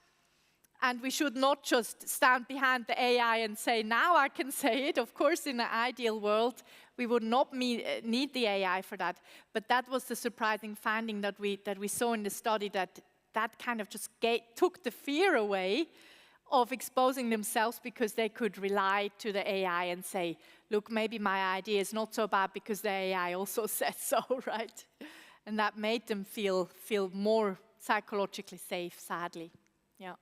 And we should not just stand behind the AI and say, now I can say it. Of course, in an ideal world, we would not need the AI for that. But that was the surprising finding that we saw in the study, that kind of just took the fear away of exposing themselves because they could rely to the AI and say, look, maybe my idea is not so bad because the AI also says so, right? And that made them feel more psychologically safe, sadly. Yeah.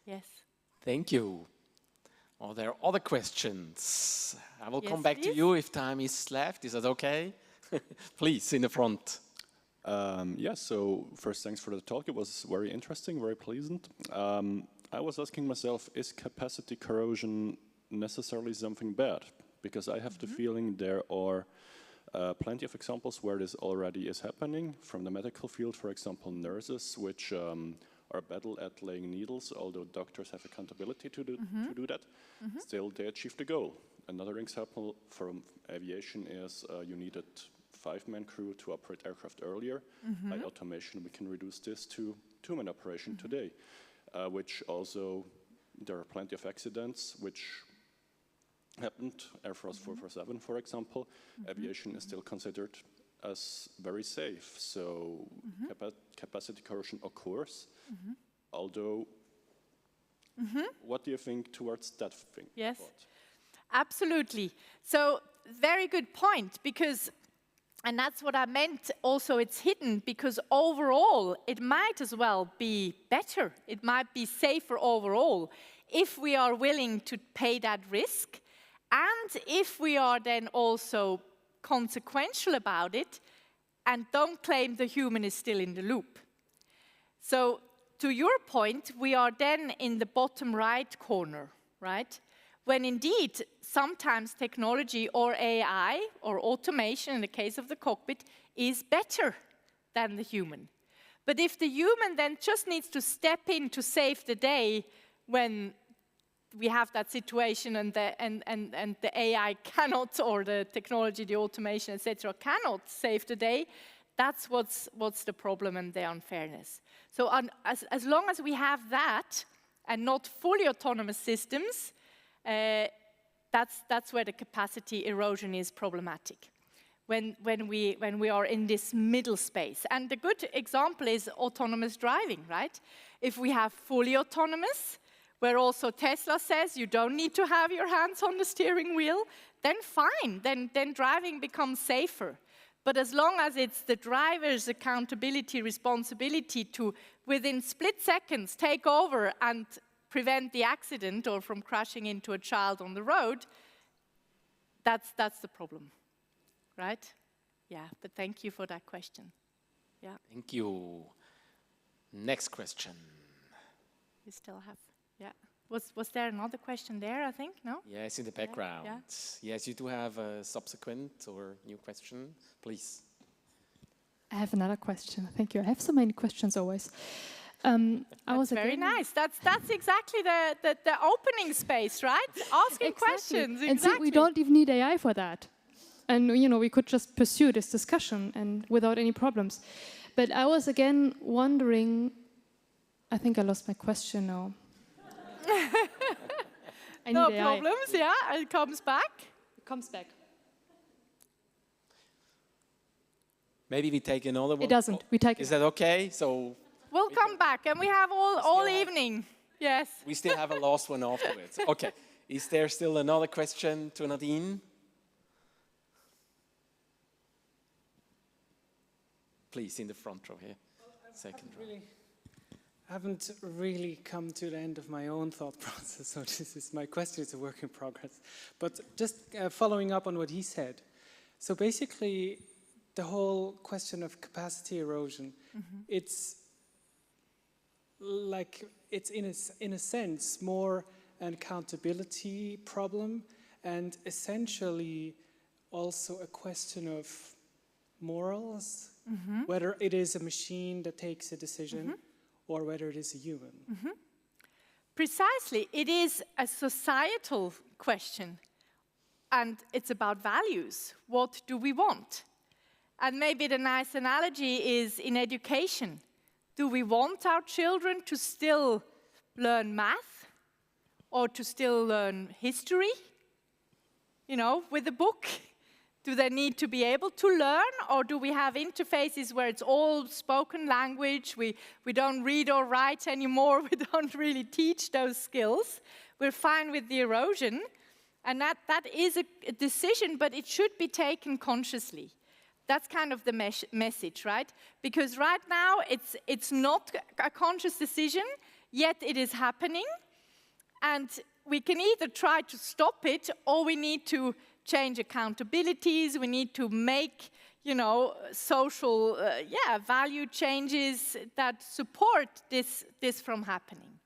Yes. Thank you. Are there other questions? I will come back please. to you if time is left. Is that okay? Please, in the front. Yeah, so first, thanks for the talk. It was very interesting, very pleasant. I was asking myself, is capacity corrosion necessarily something bad? Because I have the feeling there are plenty of examples where this already is happening. From the medical field, for example, nurses, which are battle at laying needles, although doctors have accountability to do that, still they achieve the goal. Another example from aviation is you needed 5-man crew to operate aircraft earlier. By automation, we can reduce this to 2-man operation today, which also, there are plenty of accidents which happened. Air Force 447, for example, aviation is still considered as very safe. So capacity corrosion occurs, although what do you think towards that thing? Yes, absolutely. So very good point, because, and that's what I meant also, it's hidden, because overall it might as well be better. It might be safer overall if we are willing to pay that risk, and if we are then also consequential about it and don't claim the human is still in the loop. So to your point, we are then in the bottom right corner, right? When indeed, sometimes technology or AI or automation, in the case of the cockpit, is better than the human. But if the human then just needs to step in to save the day when we have that situation and the AI cannot, or the technology, the automation, etc., cannot save the day, that's what's the problem and the unfairness. So as long as we have that and not fully autonomous systems, that's where the capacity erosion is problematic. When we are in this middle space. And the good example is autonomous driving, right? If we have fully autonomous, where also Tesla says you don't need to have your hands on the steering wheel, then fine, then driving becomes safer. But as long as it's the driver's accountability, responsibility to, within split seconds, take over and prevent the accident or from crashing into a child on the road, that's the problem, right? Yeah, but thank you for that question. Yeah. Thank you. Next question. You still have, yeah. Was there another question there, I think, no? Yes, in the background. Yeah. Yes, you do have a subsequent or new question, please. I have another question. Thank you. I have so many questions always. That's very nice. That's exactly the opening space, right? Asking questions. Exactly. And see, we don't even need AI for that. And we could just pursue this discussion and without any problems. But I was again wondering. I think I lost my question now. No problems. Yeah, it comes back. It comes back. Maybe we take another one. It doesn't. We take. Is that okay? So. We'll come back, and we have all evening. Yes. We still have a last one afterwards. Okay. Is there still another question to Nadine? Please, in the front row here. Second row. I haven't really come to the end of my own thought process, so this is my question. It's a work in progress. But just following up on what he said. So basically, the whole question of capacity erosion, it's like, it's in a sense more an accountability problem, and essentially also a question of morals, whether it is a machine that takes a decision or whether it is a human. Precisely, it is a societal question, and it's about values. What do we want? And maybe the nice analogy is in education. Do we want our children to still learn math or to still learn history, with a book? Do they need to be able to learn, or do we have interfaces where it's all spoken language, we don't read or write anymore, we don't really teach those skills? We're fine with the erosion, and that is a decision, but it should be taken consciously. That's kind of the message, right? Because right now it's not a conscious decision, yet it is happening, and we can either try to stop it, or we need to change accountabilities, we need to make, you know, social, value changes that support this from happening.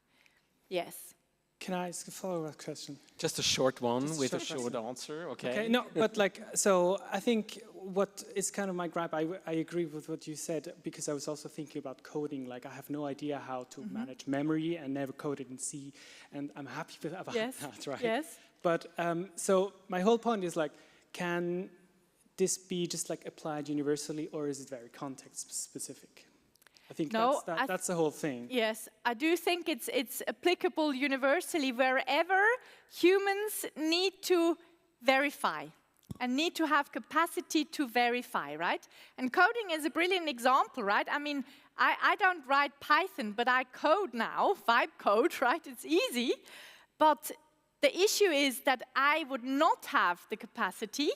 Yes. Can I ask a follow-up question? Just a short one with a short short answer, okay? Okay, no, but like, so I think what is kind of my gripe, I agree with what you said, because I was also thinking about coding. Like, I have no idea how to manage memory and never coded in C, and I'm happy about that, right? Yes. But so my whole point is like, can this be just like applied universally, or is it very context specific? I think that's the whole thing. Yes, I do think it's applicable universally wherever humans need to verify and need to have capacity to verify, right? And coding is a brilliant example, right? I mean, I don't write Python, but I code now, vibe code, right? It's easy. But the issue is that I would not have the capacity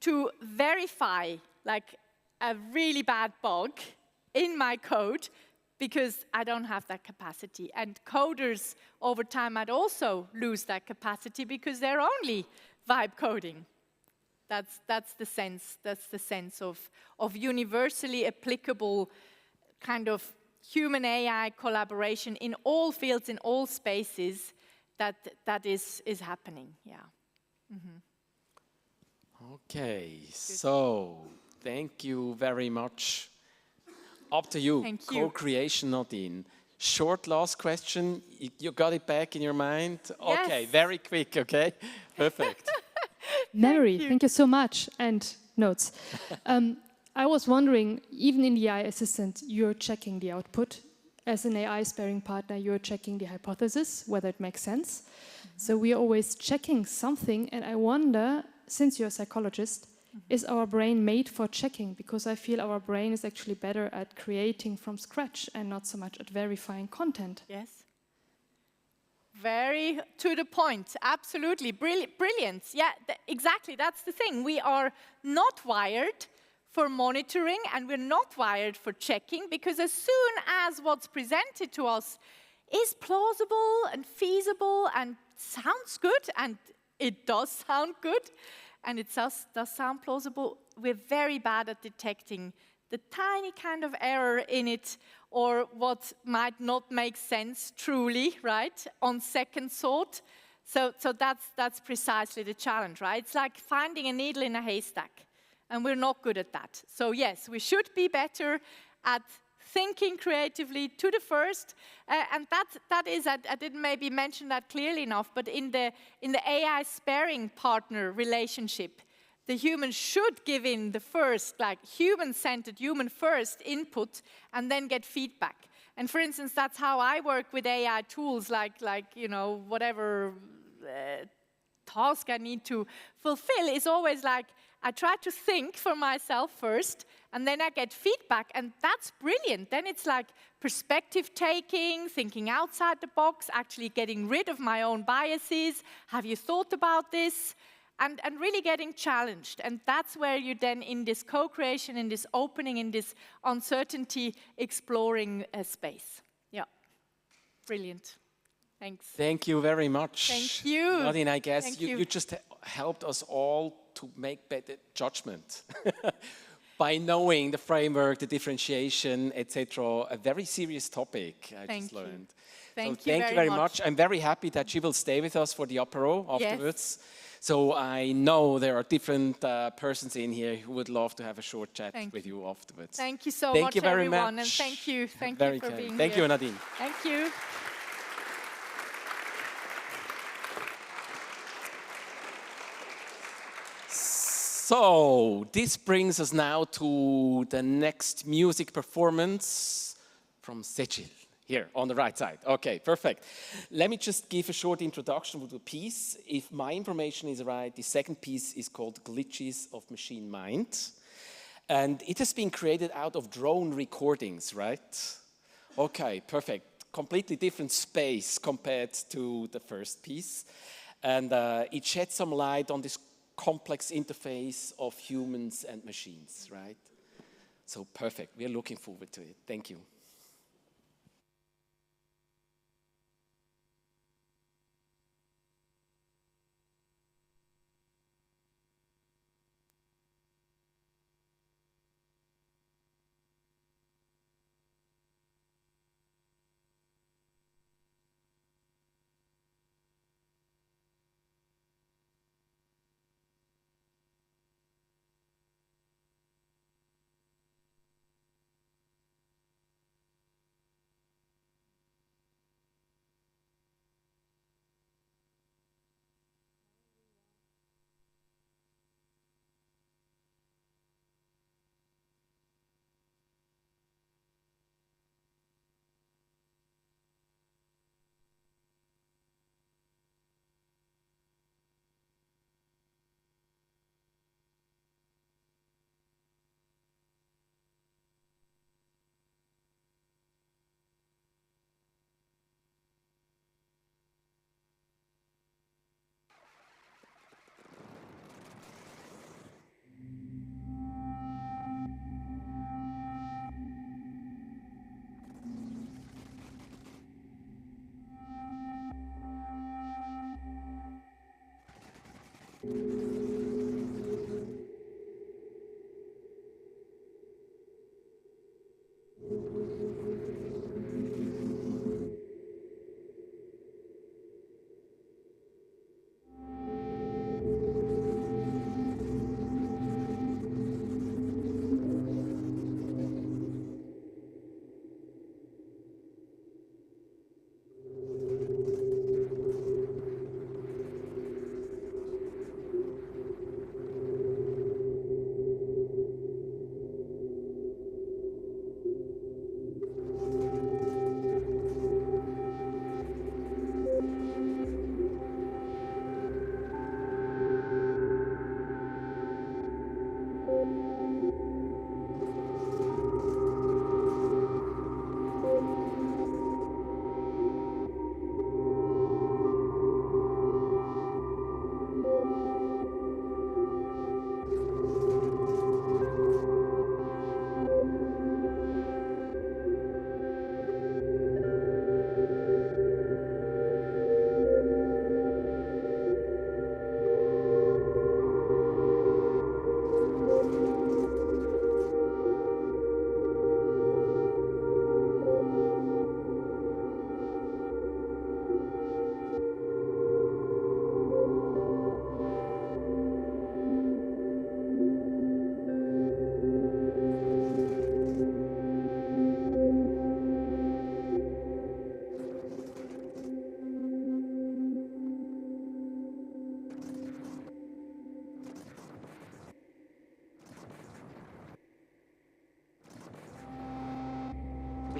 to verify like a really bad bug in my code because I don't have that capacity. And coders over time might also lose that capacity because they're only vibe coding. That's the sense of universally applicable kind of human AI collaboration in all fields, in all spaces. That is happening, yeah. Okay, so thank you very much. Up to you. Thank you. Co-creation, Nadine. Short last question. You got it back in your mind? Yes. Okay, very quick, okay? Perfect. Memory, thank you so much, and notes. I was wondering, even in the AI assistant, you're checking the output. As an AI sparring partner, you're checking the hypothesis, whether it makes sense. So we're always checking something, and I wonder, since you're a psychologist, is our brain made for checking? Because I feel our brain is actually better at creating from scratch and not so much at verifying content. Yes. Very to the point, absolutely, brilliant. Yeah, exactly, that's the thing. We are not wired for monitoring, and we're not wired for checking, because as soon as what's presented to us is plausible and feasible and sounds good, and it does sound good, and it does sound plausible, we're very bad at detecting the tiny kind of error in it, or what might not make sense truly, right, on second thought. So that's precisely the challenge, right? It's like finding a needle in a haystack. And we're not good at that. So yes, we should be better at thinking creatively to the first, and that is, I didn't maybe mention that clearly enough, but in the AI sparring partner relationship, the human should give in the first, like human-centered, human-first input, and then get feedback. And for instance, that's how I work with AI tools, like you know, whatever task I need to fulfill is always like, I try to think for myself first, and then I get feedback, and that's brilliant. Then it's like perspective taking, thinking outside the box, actually getting rid of my own biases. Have you thought about this? And really getting challenged. And that's where you then, in this co-creation, in this opening, in this uncertainty, exploring space. Yeah, brilliant. Thanks. Thank you very much. Thank you. Nadine, I guess you just helped us all to make better judgment by knowing the framework, the differentiation, etc. A very serious topic, I just learned. Thank you very much. I'm very happy that she will stay with us for the apéro afterwards. Yes. So I know there are different persons in here who would love to have a short chat with you afterwards. Thank you so much, everyone, and thank you for being here. Thank you, Nadine. Thank you. So, this brings us now to the next music performance from Seçil. Here Here, on the right side. Okay, perfect. Let me just give a short introduction to the piece. If my information is right, the second piece is called Glitches of Machine Mind. And it has been created out of drone recordings, right? Okay, perfect. Completely different space compared to the first piece. And it sheds some light on this complex interface of humans and machines, right? So perfect. We are looking forward to it. Thank you.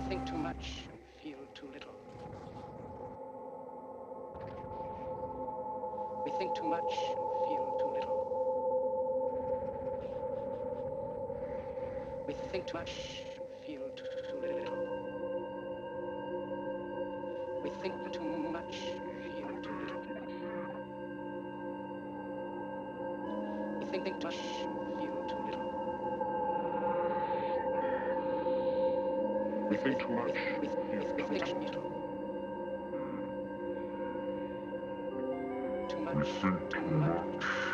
think too much and feel too little. We think too much and feel too little. We think too much and feel too little. We think too much and feel too little. We think too much and feel too little. We think too much. We think too little. Too much. We think too much.